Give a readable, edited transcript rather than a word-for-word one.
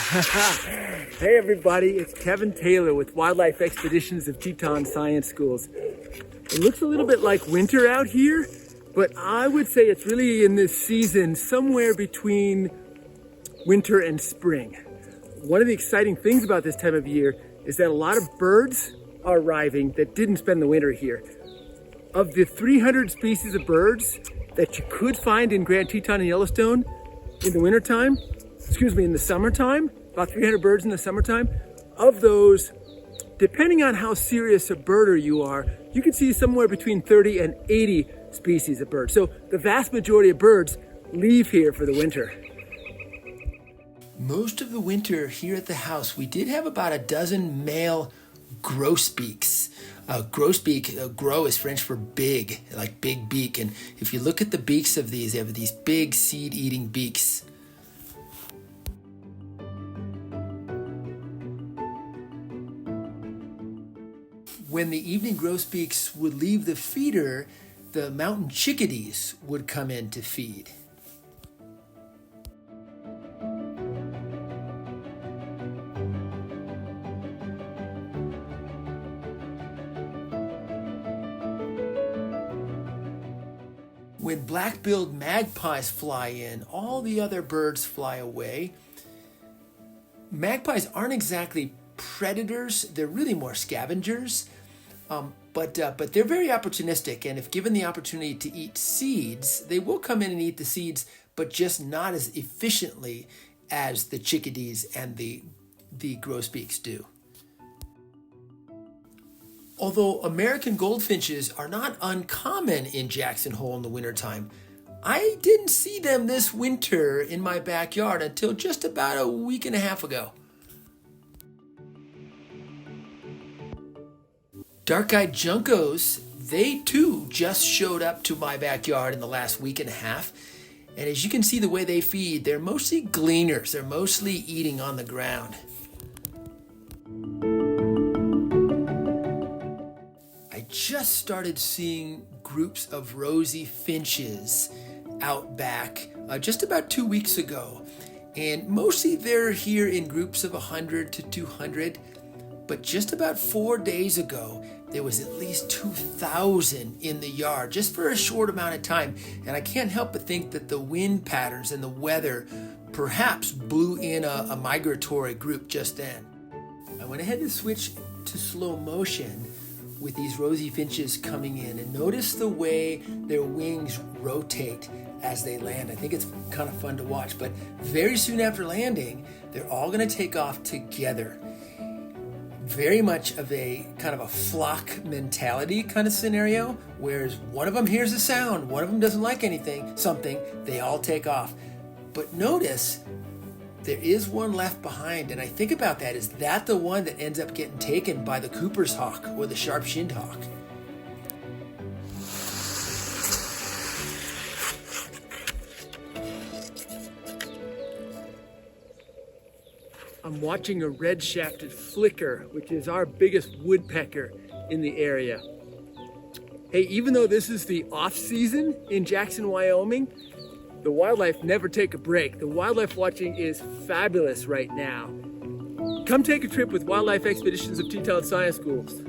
Hey everybody, it's Kevin Taylor with Wildlife Expeditions of Teton Science Schools. It looks a little bit like winter out here, but I would say it's really in this season somewhere between winter and spring. One of the exciting things about this time of year is that a lot of birds are arriving that didn't spend the winter here. Of the 300 species of birds that you could find in Grand Teton and Yellowstone in the summertime, about 300 birds in the summertime, of those, depending on how serious a birder you are, you can see somewhere between 30 and 80 species of birds. So the vast majority of birds leave here for the winter. Most of the winter here at the house, we did have about a dozen male grosbeaks. Grosbeak, gros is French for big, like big beak. And if you look at the beaks of these, they have these big seed-eating beaks. When the evening grosbeaks would leave the feeder, the mountain chickadees would come in to feed. When black-billed magpies fly in, all the other birds fly away. Magpies aren't exactly predators, they're really more scavengers. But they're very opportunistic, and if given the opportunity to eat seeds, they will come in and eat the seeds, but just not as efficiently as the chickadees and the grosbeaks do. Although American goldfinches are not uncommon in Jackson Hole in the wintertime, I didn't see them this winter in my backyard until just about a week and a half ago. Dark-eyed Juncos, they too just showed up to my backyard in the last week and a half. And as you can see the way they feed, they're mostly gleaners. They're mostly eating on the ground. I just started seeing groups of rosy finches out back just about 2 weeks ago. And mostly they're here in groups of 100 to 200. But just about 4 days ago, there was at least 2,000 in the yard just for a short amount of time. And I can't help but think that the wind patterns and the weather perhaps blew in a migratory group just then. I went ahead and switched to slow motion with these rosy finches coming in, and notice the way their wings rotate as they land. I think it's kind of fun to watch, but very soon after landing, they're all going to take off together. Very much of a kind of a flock mentality kind of scenario, whereas one of them hears a sound, one of them doesn't like something, they all take off. But notice there is one left behind, and I think about that, is that the one that ends up getting taken by the Cooper's hawk or the sharp-shinned hawk? I'm watching a Redshafted Flicker, which is our biggest woodpecker in the area. Hey, even though this is the off season in Jackson, Wyoming, the wildlife never take a break. The wildlife watching is fabulous right now. Come take a trip with Wildlife Expeditions of Teton Science Schools.